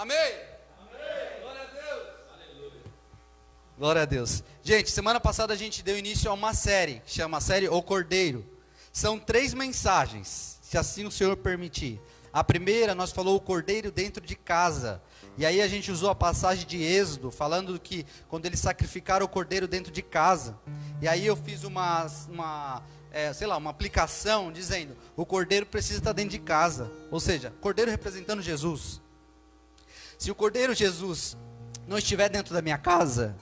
Amém? Amém. Glória a Deus. Aleluia. Glória a Deus. Gente, semana passada a gente deu início a uma série, que chama a série O Cordeiro. São 3 mensagens, se assim o Senhor permitir. A primeira, nós falou o Cordeiro dentro de casa. E aí a gente usou a passagem de Êxodo, falando que quando eles sacrificaram o Cordeiro dentro de casa. E aí eu fiz uma aplicação dizendo, o Cordeiro precisa estar dentro de casa. Ou seja, Cordeiro representando Jesus. Se o Cordeiro Jesus não estiver dentro da minha casa,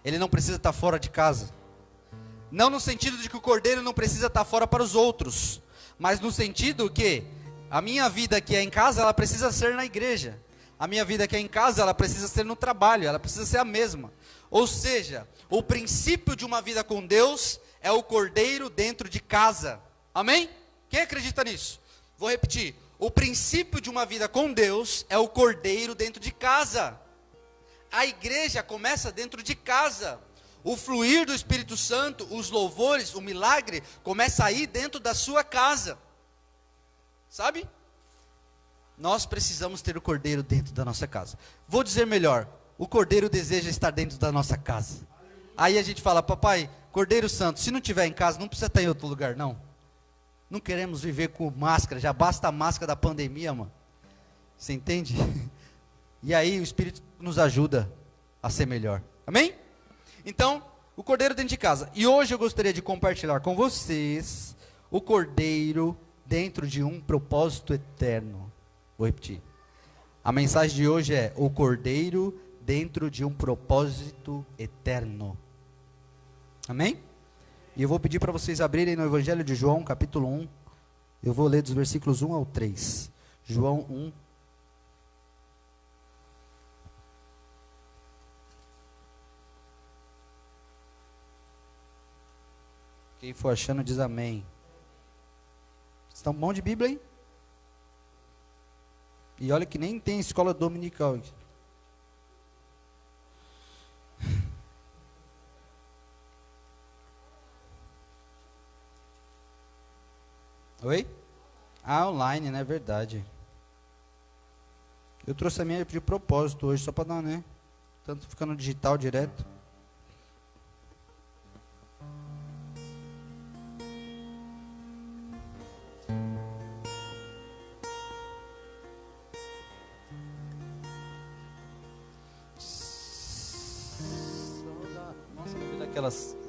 ele não precisa estar fora de casa. Não no sentido de que o Cordeiro não precisa estar fora para os outros, mas no sentido que a minha vida que é em casa, ela precisa ser na igreja. A minha vida que é em casa, ela precisa ser no trabalho, ela precisa ser a mesma. Ou seja, o princípio de uma vida com Deus é o Cordeiro dentro de casa. Amém? Quem acredita nisso? Vou repetir. O princípio de uma vida com Deus é o Cordeiro dentro de casa. A igreja começa dentro de casa. O fluir do Espírito Santo, os louvores, o milagre, começa aí dentro da sua casa. Sabe? Nós precisamos ter o Cordeiro dentro da nossa casa. Vou dizer melhor, o Cordeiro deseja estar dentro da nossa casa. Aí a gente fala, papai, Cordeiro Santo, se não estiver em casa, não precisa estar em outro lugar, não. Não queremos viver com máscara, já basta a máscara da pandemia, mano. Você entende? E aí o Espírito nos ajuda a ser melhor. Amém? Então, o Cordeiro dentro de casa. E hoje eu gostaria de compartilhar com vocês o Cordeiro dentro de um propósito eterno. Vou repetir. A mensagem de hoje é o Cordeiro dentro de um propósito eterno. Amém? E eu vou pedir para vocês abrirem no Evangelho de João, capítulo 1. Eu vou ler dos versículos 1 ao 3. João 1. Quem for achando diz amém. Estão bom de Bíblia aí? E olha que nem tem escola dominical aqui. Oi? Ah, online, né? Verdade. Eu trouxe a minha de propósito hoje, só para dar, né? Tanto ficando digital direto.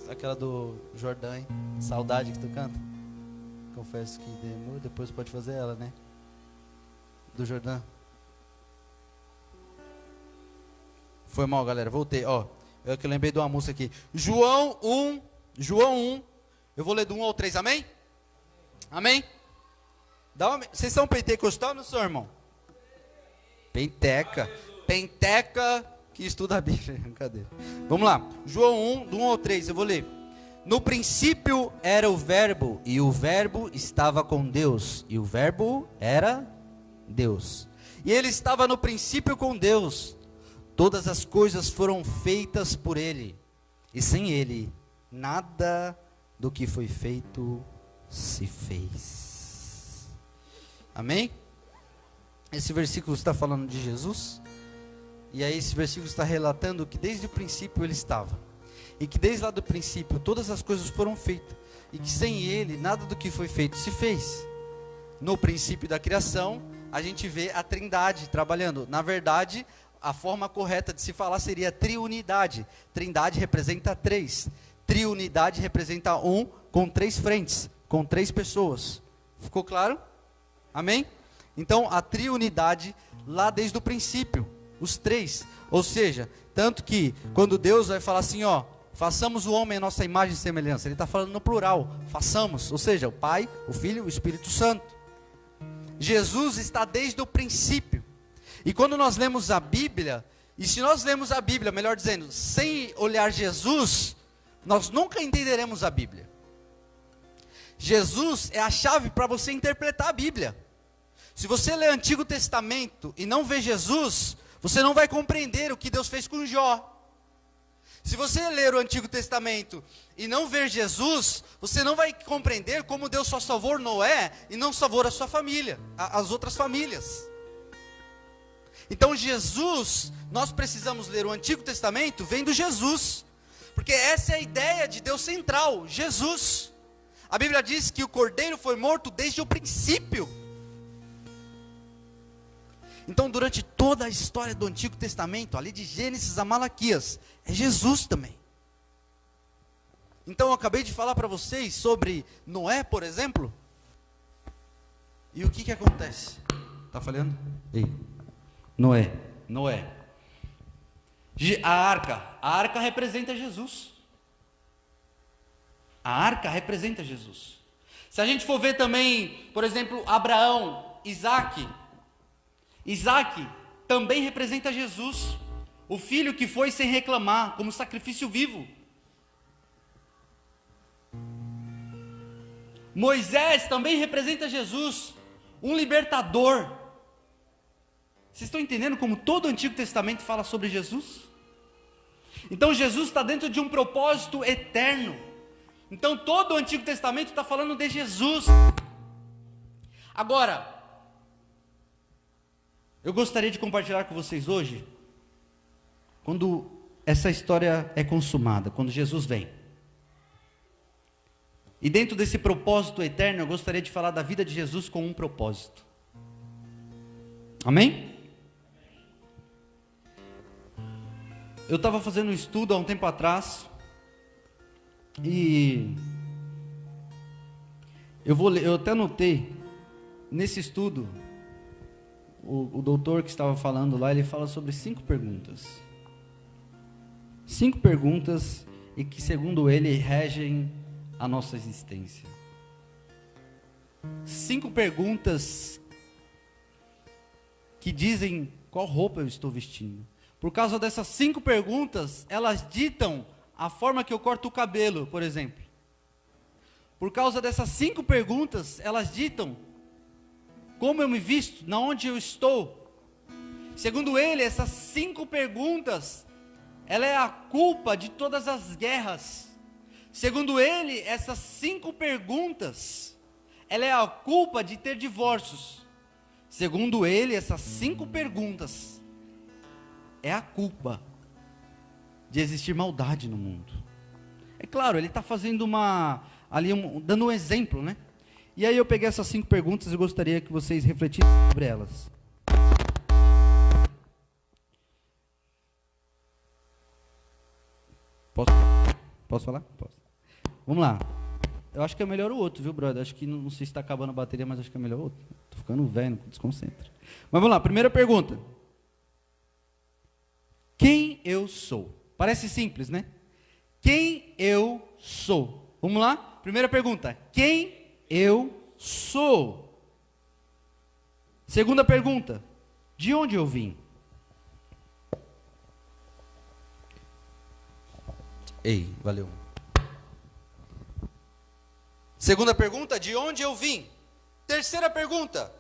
Aquela do Jordão, hein? Saudade que tu canta. Confesso que demorou, depois pode fazer ela, né? Do Jordão. Foi mal, galera, voltei, ó. Eu que lembrei de uma música aqui. João 1. Eu vou ler do 1 ao 3, amém? Amém? Vocês são pentecostal ou não são, irmão? Penteca que estuda a Bíblia. Cadê? Vamos lá. João 1, do 1 ao 3, eu vou ler. No princípio era o verbo, e o verbo estava com Deus, e o verbo era Deus. E ele estava no princípio com Deus. Todas as coisas foram feitas por ele, e sem ele, nada do que foi feito se fez. Amém? Esse versículo está falando de Jesus. E aí esse versículo está relatando que desde o princípio ele estava. E que desde lá do princípio todas as coisas foram feitas. E que sem ele nada do que foi feito se fez. No princípio da criação a gente vê a Trindade trabalhando. Na verdade, a forma correta de se falar seria triunidade. Trindade representa 3. Triunidade representa 1 com 3 frentes, com 3 pessoas. Ficou claro? Amém? Então a triunidade lá desde o princípio. Os 3, ou seja, tanto que quando Deus vai falar assim, ó, façamos o homem a nossa imagem e semelhança, ele está falando no plural, façamos, ou seja, o Pai, o Filho e o Espírito Santo. Jesus está desde o princípio, e quando nós lemos a Bíblia, e se nós lemos a Bíblia, melhor dizendo, sem olhar Jesus, nós nunca entenderemos a Bíblia. Jesus é a chave para você interpretar a Bíblia. Se você lê o Antigo Testamento e não vê Jesus, você não vai compreender o que Deus fez com Jó. Se você ler o Antigo Testamento e não ver Jesus, você não vai compreender como Deus só salvou Noé e não salvou a sua família, as outras famílias. Então Jesus, nós precisamos ler o Antigo Testamento vendo Jesus, porque essa é a ideia de Deus central, Jesus. A Bíblia diz que o Cordeiro foi morto desde o princípio. Então durante toda a história do Antigo Testamento, ali de Gênesis a Malaquias, é Jesus também. Então eu acabei de falar para vocês sobre Noé, por exemplo. E o que acontece? Está falhando? Ei. Noé. A arca representa Jesus. A arca representa Jesus. Se a gente for ver também, por exemplo, Abraão, Isaac também representa Jesus, o filho que foi sem reclamar, como sacrifício vivo. Moisés também representa Jesus, um libertador. Vocês estão entendendo como todo o Antigo Testamento fala sobre Jesus? Então Jesus está dentro de um propósito eterno. Então todo o Antigo Testamento está falando de Jesus. Agora, eu gostaria de compartilhar com vocês hoje, quando essa história é consumada, quando Jesus vem. E dentro desse propósito eterno, eu gostaria de falar da vida de Jesus com um propósito. Amém? Eu estava fazendo um estudo há um tempo atrás, e eu até anotei, nesse estudo, o doutor que estava falando lá, ele fala sobre 5 perguntas. 5 perguntas, e que segundo ele, regem a nossa existência. 5 perguntas que dizem qual roupa eu estou vestindo. Por causa dessas 5 perguntas, elas ditam a forma que eu corto o cabelo, por exemplo. Por causa dessas 5 perguntas, elas ditam como eu me visto, na onde eu estou. Segundo ele, essas 5 perguntas, ela é a culpa de todas as guerras. Segundo ele, essas 5 perguntas, ela é a culpa de ter divórcios. Segundo ele, essas 5 perguntas é a culpa de existir maldade no mundo. É claro, ele está fazendo dando um exemplo, né? E aí eu peguei essas 5 perguntas e gostaria que vocês refletissem sobre elas. Posso falar? Posso. Vamos lá. Eu acho que é melhor o outro, viu, brother? Acho que não sei se está acabando a bateria, mas acho que é melhor o outro. Estou ficando velho, não desconcentra. Mas vamos lá, primeira pergunta. Quem eu sou? Parece simples, né? Quem eu sou? Vamos lá? Primeira pergunta. Quem eu sou? Segunda pergunta. De onde eu vim? Ei, valeu. Segunda pergunta. De onde eu vim? Terceira pergunta.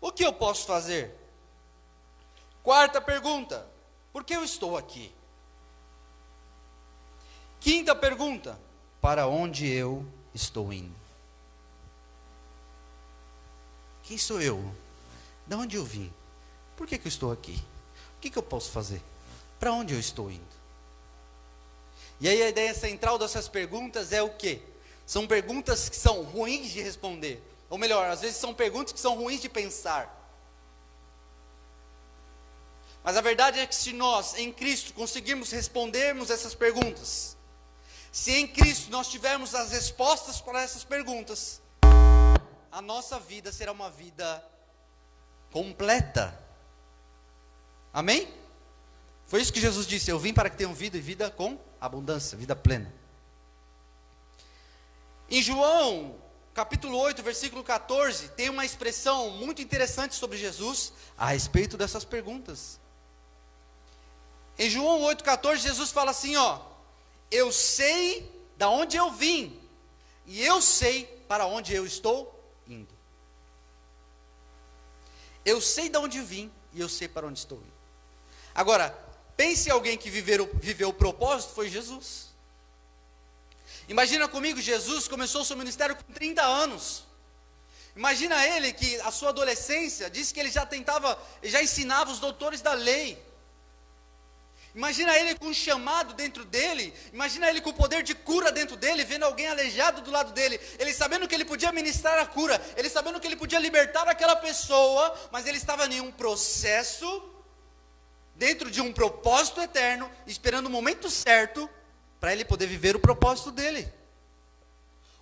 O que eu posso fazer? Quarta pergunta. Por que eu estou aqui? Quinta pergunta: para onde eu estou indo? Quem sou eu? De onde eu vim? Por que eu estou aqui? O que eu posso fazer? Para onde eu estou indo? E aí a ideia central dessas perguntas é o quê? São perguntas que são ruins de responder. Ou melhor, às vezes são perguntas que são ruins de pensar. Mas a verdade é que se nós, em Cristo, conseguirmos respondermos essas perguntas, se em Cristo nós tivermos as respostas para essas perguntas, a nossa vida será uma vida completa. Amém? Foi isso que Jesus disse: eu vim para que tenham vida e vida com abundância, vida plena. Em João, capítulo 8, versículo 14, tem uma expressão muito interessante sobre Jesus, a respeito dessas perguntas. Em João 8,14, Jesus fala assim, eu sei da onde eu vim, e eu sei para onde eu estou indo. Eu sei de onde vim, e eu sei para onde estou indo. Agora, pense em alguém que viveu o propósito, foi Jesus. Imagina comigo, Jesus começou o seu ministério com 30 anos. Imagina ele que a sua adolescência, disse que ele já ensinava os doutores da lei. Imagina ele com um chamado dentro dele, imagina ele com o poder de cura dentro dele, vendo alguém aleijado do lado dele, ele sabendo que ele podia ministrar a cura, ele sabendo que ele podia libertar aquela pessoa, mas ele estava em um processo, dentro de um propósito eterno, esperando o momento certo, para ele poder viver o propósito dele.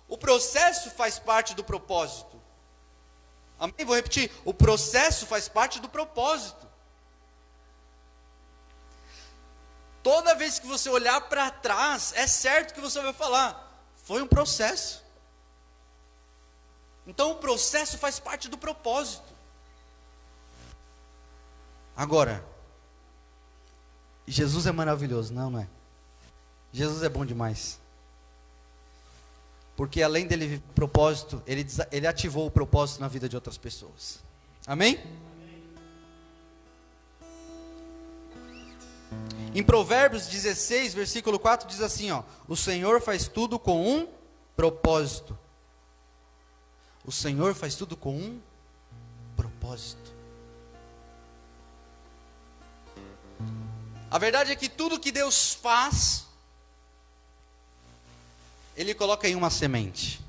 O processo faz parte do propósito. Amém? Vou repetir, o processo faz parte do propósito. Toda vez que você olhar para trás, é certo que você vai falar, foi um processo. Então o processo faz parte do propósito. Agora, Jesus é maravilhoso, não é? Jesus é bom demais. Porque além dele viver o propósito, ele ativou o propósito na vida de outras pessoas. Amém? Em Provérbios 16, versículo 4, diz assim, ó: o Senhor faz tudo com um propósito. O Senhor faz tudo com um propósito. A verdade é que tudo que Deus faz, Ele coloca em uma semente.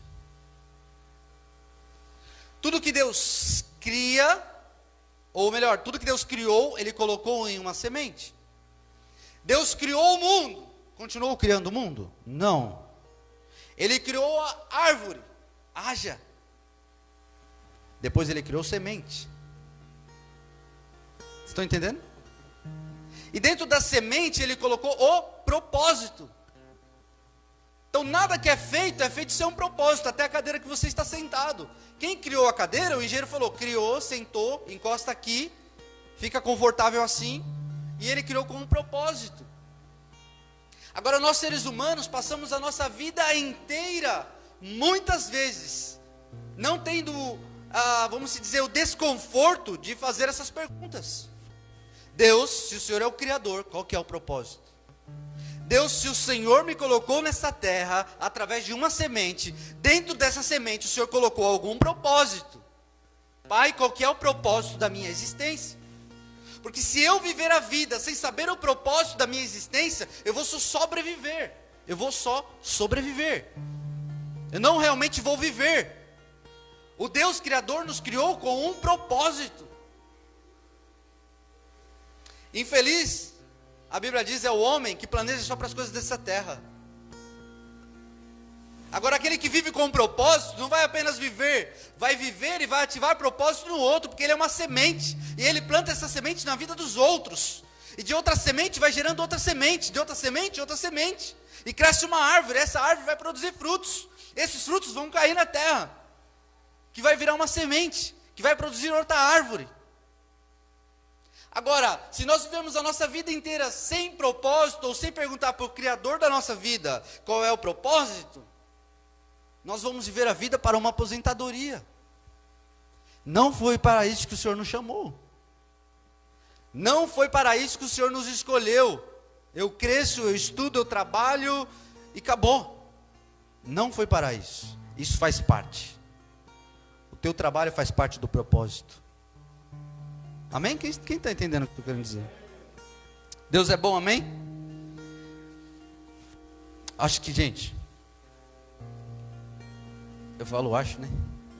Tudo que Deus cria, ou melhor, tudo que Deus criou, Ele colocou em uma semente. Deus criou o mundo, continuou criando o mundo? Não. Ele criou a árvore, haja. Depois Ele criou semente. Estão entendendo? E dentro da semente Ele colocou o propósito. Então nada que é feito sem um propósito, até a cadeira que você está sentado. Quem criou a cadeira? O engenheiro falou, criou, sentou, encosta aqui, fica confortável assim, e Ele criou com um propósito. Agora nós seres humanos passamos a nossa vida inteira, muitas vezes, não tendo, vamos dizer, o desconforto de fazer essas perguntas. Deus, se o Senhor é o Criador, qual que é o propósito? Deus, se o Senhor me colocou nessa terra, através de uma semente, dentro dessa semente o Senhor colocou algum propósito. Pai, qual que é o propósito da minha existência? Porque se eu viver a vida sem saber o propósito da minha existência, eu vou só sobreviver. Eu vou só sobreviver. Eu não realmente vou viver. O Deus Criador nos criou com um propósito. Infeliz, a Bíblia diz, é o homem que planeja só para as coisas dessa terra. Agora aquele que vive com um propósito, não vai apenas viver, vai viver e vai ativar propósito no outro, porque ele é uma semente, e ele planta essa semente na vida dos outros, e de outra semente vai gerando outra semente, de outra semente, e cresce uma árvore, essa árvore vai produzir frutos, esses frutos vão cair na terra, que vai virar uma semente, que vai produzir outra árvore. Agora, se nós vivemos a nossa vida inteira sem propósito, ou sem perguntar para o Criador da nossa vida, qual é o propósito, nós vamos viver a vida para uma aposentadoria. Não foi para isso que o Senhor nos chamou. Não foi para isso que o Senhor nos escolheu. Eu cresço, eu estudo, eu trabalho e acabou. Não foi para isso. Isso faz parte. O teu trabalho faz parte do propósito. Amém? Quem está entendendo o que eu estou querendo dizer? Deus é bom, amém? Acho que, gente, eu falo acho, né?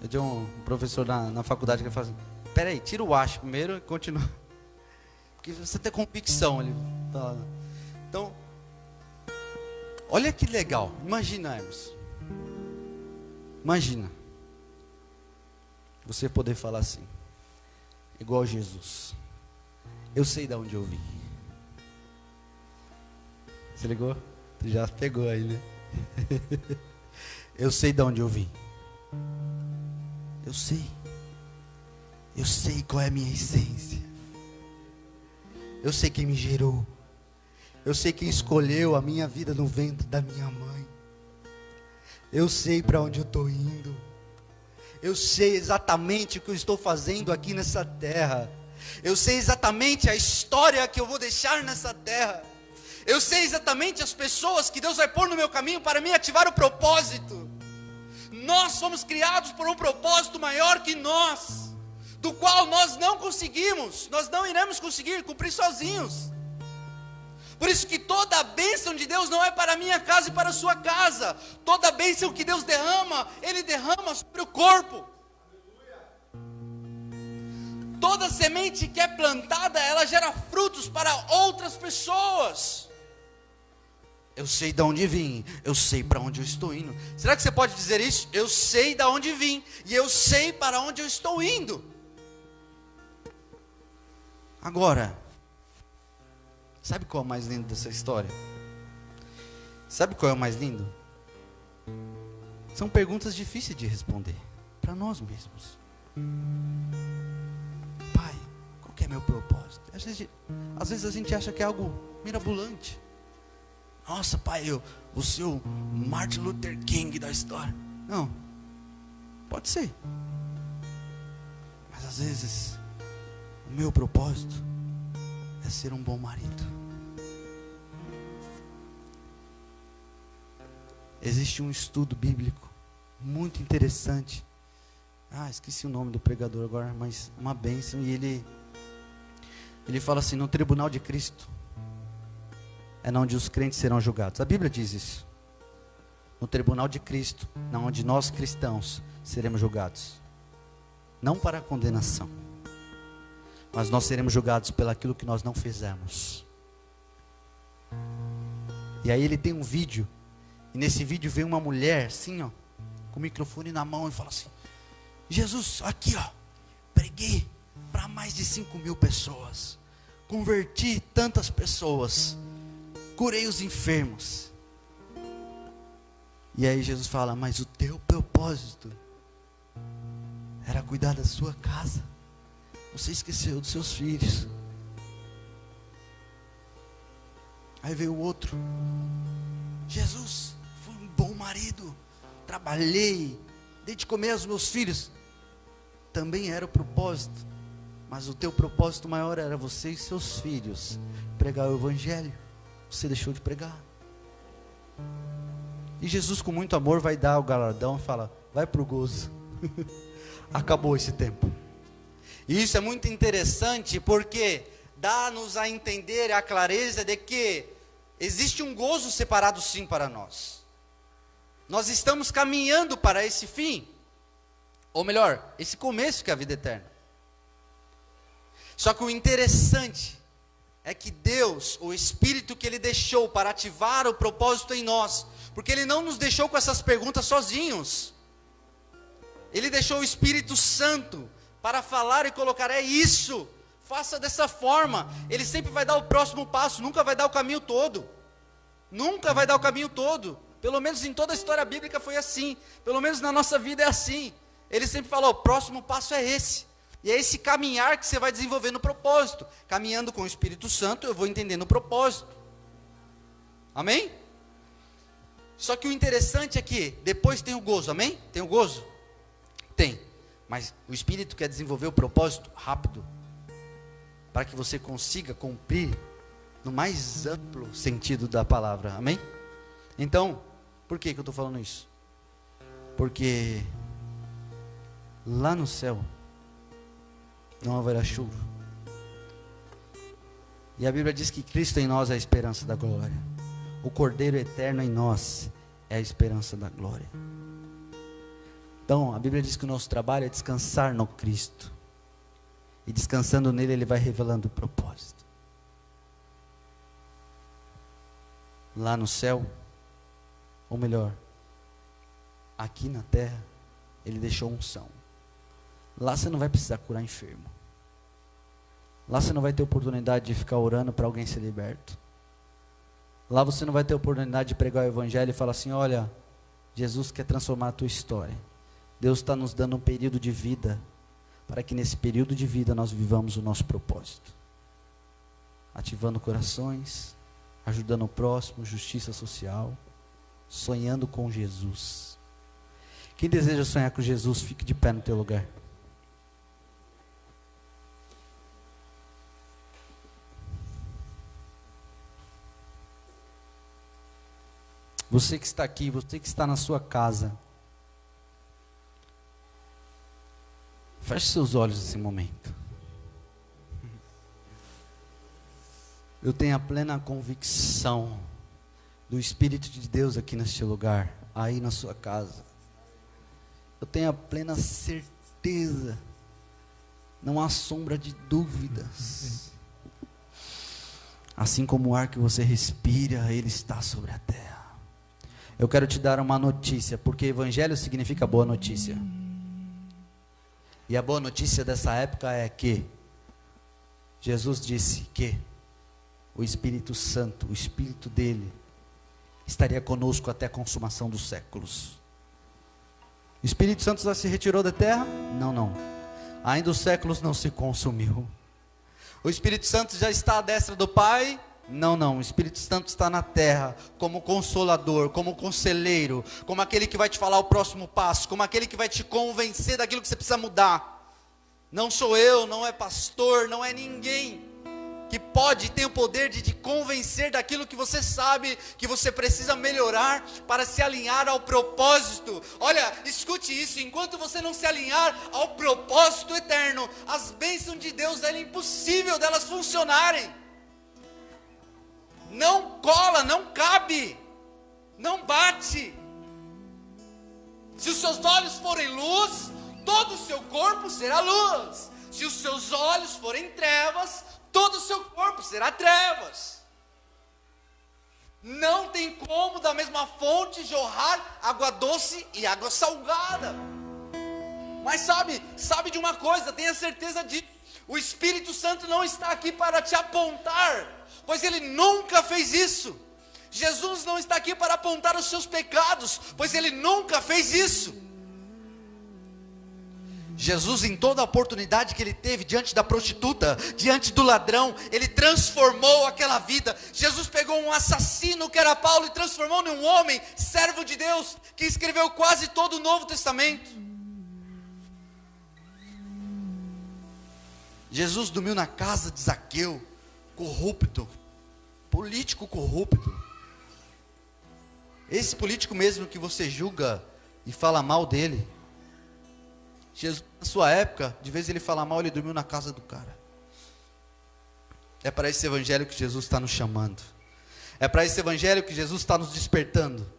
Eu tinha um professor na faculdade que ele fala assim, peraí, tira o acho primeiro e continua. Porque você tem convicção. Ele fala. Então, olha que legal. Imagina, Hermes. Imagina. Você poder falar assim, igual Jesus. Eu sei de onde eu vim. Você ligou? Tu já pegou aí, né? Eu sei de onde eu vim. Eu sei. Eu sei qual é a minha essência. Eu sei quem me gerou. Eu sei quem escolheu a minha vida no ventre da minha mãe. Eu sei para onde eu estou indo. Eu sei exatamente o que eu estou fazendo aqui nessa terra. Eu sei exatamente a história que eu vou deixar nessa terra. Eu sei exatamente as pessoas que Deus vai pôr no meu caminho para me ativar o propósito. Nós somos criados por um propósito maior que nós, do qual nós não iremos conseguir cumprir sozinhos. Por isso que toda a bênção de Deus não é para a minha casa e para a sua casa. Toda a bênção que Deus derrama, Ele derrama sobre o corpo. Toda semente que é plantada, ela gera frutos para outras pessoas. Eu sei de onde vim, eu sei para onde eu estou indo. Será que você pode dizer isso? Eu sei de onde vim e eu sei para onde eu estou indo. Agora, sabe qual é o mais lindo dessa história? Sabe qual é o mais lindo? São perguntas difíceis de responder para nós mesmos. Pai, qual que é meu propósito? Às vezes a gente acha que é algo mirabolante. Nossa, pai, eu vou ser o Martin Luther King da história. Não, pode ser. Mas às vezes o meu propósito é ser um bom marido. Existe um estudo bíblico muito interessante. Esqueci o nome do pregador agora, mas uma bênção. E ele fala assim: no tribunal de Cristo é onde os crentes serão julgados. A Bíblia diz isso. No tribunal de Cristo, onde nós cristãos seremos julgados. Não para a condenação, mas nós seremos julgados pelaquilo que nós não fizemos. E aí ele tem um vídeo, e nesse vídeo vem uma mulher assim, ó, com o microfone na mão, e fala assim: Jesus, aqui ó, preguei para mais de 5.000 pessoas, converti tantas pessoas, curei os enfermos. E aí Jesus fala: mas o teu propósito era cuidar da sua casa. Você esqueceu dos seus filhos. Aí veio o outro: Jesus, fui um bom marido, trabalhei, dei de comer aos meus filhos. Também era o propósito, mas o teu propósito maior era você e seus filhos pregar o evangelho. Você deixou de pregar. E Jesus, com muito amor, vai dar o galardão e fala: vai para o gozo. Acabou esse tempo. E isso é muito interessante, porque dá-nos a entender a clareza de que existe um gozo separado sim para nós. Nós estamos caminhando para esse fim, ou melhor, esse começo que é a vida eterna. Só que o interessante é que Deus, o Espírito que Ele deixou para ativar o propósito em nós, porque Ele não nos deixou com essas perguntas sozinhos. Ele deixou o Espírito Santo para falar e colocar: é isso, faça dessa forma. Ele sempre vai dar o próximo passo, nunca vai dar o caminho todo. Nunca vai dar o caminho todo. Pelo menos em toda a história bíblica foi assim. Pelo menos na nossa vida é assim. Ele sempre falou: o próximo passo é esse. E é esse caminhar que você vai desenvolvendo o propósito. Caminhando com o Espírito Santo, eu vou entendendo o propósito. Amém? Só que o interessante é que depois tem o gozo, amém? Tem o gozo? Tem. Mas o Espírito quer desenvolver o propósito rápido, para que você consiga cumprir no mais amplo sentido da palavra, amém? Então, por que eu estou falando isso? Porque lá no céu não haverá chuva. E a Bíblia diz que Cristo em nós é a esperança da glória. O Cordeiro eterno em nós é a esperança da glória. Então, a Bíblia diz que o nosso trabalho é descansar no Cristo. E descansando nele, Ele vai revelando o propósito. Lá no céu, ou melhor, aqui na terra, Ele deixou unção. Lá você não vai precisar curar enfermo. Lá você não vai ter oportunidade de ficar orando para alguém ser liberto. Lá você não vai ter oportunidade de pregar o evangelho e falar assim: olha, Jesus quer transformar a tua história. Deus está nos dando um período de vida, para que nesse período de vida nós vivamos o nosso propósito. Ativando corações, ajudando o próximo, justiça social, sonhando com Jesus. Quem deseja sonhar com Jesus, fique de pé no teu lugar. Você que está aqui, você que está na sua casa, Feche seus olhos nesse momento. Eu tenho a plena convicção do Espírito de Deus aqui neste lugar, aí na sua casa. Eu tenho a plena certeza, não há sombra de dúvidas. Assim como o ar que você respira, ele está sobre a terra. Eu quero te dar uma notícia, porque evangelho significa boa notícia. E a boa notícia dessa época é que Jesus disse que o Espírito Santo, o Espírito dele, estaria conosco até a consumação dos séculos. O Espírito Santo já se retirou da terra? Não. Ainda os séculos não se consumiu. O Espírito Santo já está à destra do Pai? Não. O Espírito Santo está na terra, como consolador, como conselheiro, como aquele que vai te falar o próximo passo, como aquele que vai te convencer daquilo que você precisa mudar. Não sou eu, não é pastor, não é ninguém que pode ter o poder de te convencer daquilo que você sabe que você precisa melhorar para se alinhar ao propósito. Olha, escute isso, enquanto você não se alinhar ao propósito eterno, as bênçãos de Deus é impossível delas funcionarem. Não cola, não cabe, não bate. Se os seus olhos forem luz, todo o seu corpo será luz. Se os seus olhos forem trevas, todo o seu corpo será trevas. Não tem como da mesma fonte jorrar água doce e água salgada. Mas sabe de uma coisa, tenha certeza disso. O Espírito Santo não está aqui para te apontar, pois ele nunca fez isso. Jesus não está aqui para apontar os seus pecados, pois ele nunca fez isso. Jesus, em toda a oportunidade que ele teve diante da prostituta, diante do ladrão, ele transformou aquela vida. Jesus pegou um assassino que era Paulo e transformou num homem, servo de Deus, que escreveu quase todo o Novo Testamento. Jesus dormiu na casa de Zaqueu, corrupto, político corrupto. Esse político mesmo que você julga e fala mal dele, Jesus, na sua época, de vez ele falar mal, ele dormiu na casa do cara. É para esse evangelho que Jesus está nos chamando. É para esse evangelho que Jesus está nos despertando.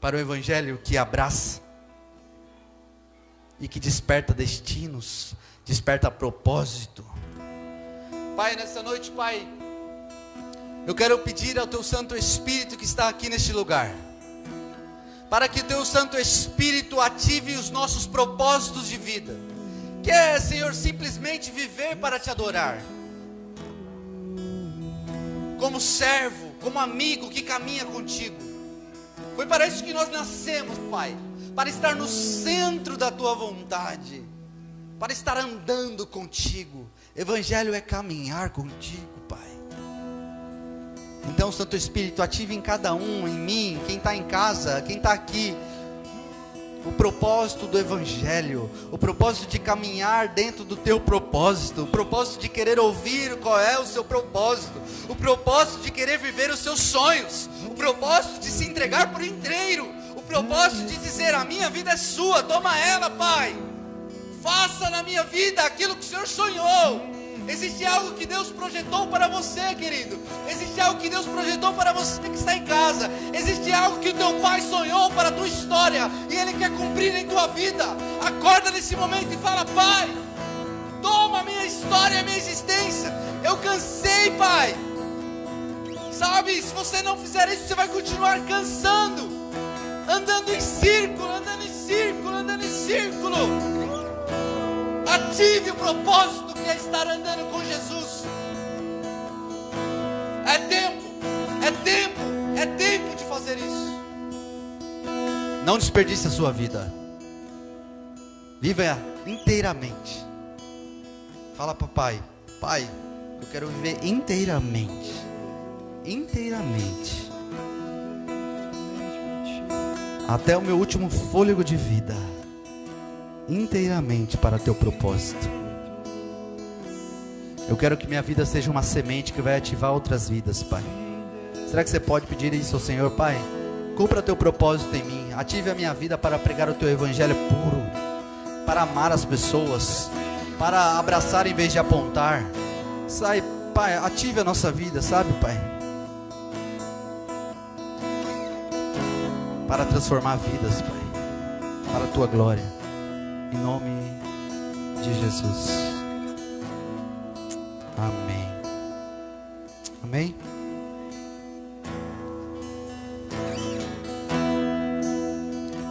Para o evangelho que abraça e que desperta destinos, desperta propósito. Pai, nessa noite, Pai, eu quero pedir ao Teu Santo Espírito que está aqui neste lugar, para que o Teu Santo Espírito ative os nossos propósitos de vida, que é, Senhor, simplesmente viver para Te adorar, como servo, como amigo que caminha contigo. Foi para isso que nós nascemos, Pai, para estar no centro da Tua vontade, para estar andando contigo. Evangelho é caminhar contigo, Pai. Então, Santo Espírito, ative em cada um, em mim, quem está em casa, quem está aqui, o propósito do Evangelho, o propósito de caminhar dentro do Teu propósito, o propósito de querer ouvir qual é o Seu propósito, o propósito de querer viver os Seus sonhos, o propósito de se entregar por inteiro, o propósito de dizer: a minha vida é Sua, toma ela, Pai, faça na minha vida aquilo que o Senhor sonhou. Existe algo que Deus projetou para você, querido. Existe algo que Deus projetou para você que está em casa. Existe algo que o teu pai sonhou para a tua história, e Ele quer cumprir em tua vida. Acorda nesse momento e fala: Pai, toma a minha história, a minha existência. Eu cansei, Pai. Sabe, se você não fizer isso, você vai continuar cansando, andando em círculo, andando em círculo, andando em círculo. Ative o propósito que é estar andando com Jesus. É tempo, é tempo, é tempo de fazer isso. Não desperdice a sua vida. Viva inteiramente. Fala para o Pai: Pai, eu quero viver inteiramente. Inteiramente. Até o meu último fôlego de vida. Inteiramente para Teu propósito. Eu quero que minha vida seja uma semente que vai ativar outras vidas, Pai. Será que você pode pedir isso ao Senhor? Pai, cumpra Teu propósito em mim. Ative a minha vida para pregar o Teu Evangelho puro, para amar as pessoas, para abraçar em vez de apontar. Sai, Pai, ative a nossa vida, sabe, Pai? Para transformar vidas, Pai, para a Tua glória, em nome de Jesus. Amém. Amém?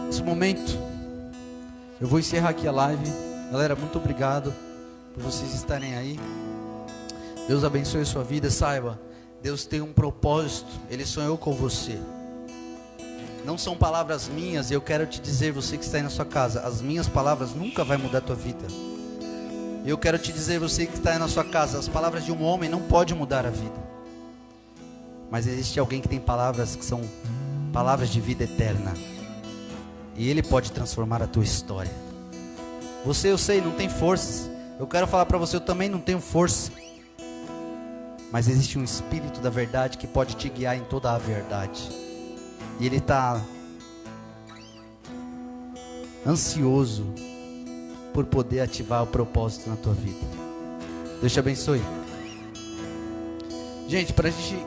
Nesse momento, eu vou encerrar aqui a live. Galera, muito obrigado por vocês estarem aí. Deus abençoe a sua vida. Saiba, Deus tem um propósito. Ele sonhou com você. Não são palavras minhas. Eu quero te dizer, você que está aí na sua casa, as minhas palavras nunca vai mudar a tua vida. Eu quero te dizer, você que está aí na sua casa, as palavras de um homem não podem mudar a vida. Mas existe alguém que tem palavras que são palavras de vida eterna. E Ele pode transformar a tua história. Você, eu sei, não tem forças. Eu quero falar para você, eu também não tenho força. Mas existe um Espírito da verdade que pode te guiar em toda a verdade. E Ele está ansioso por poder ativar o propósito na tua vida. Deus te abençoe. Gente, para a gente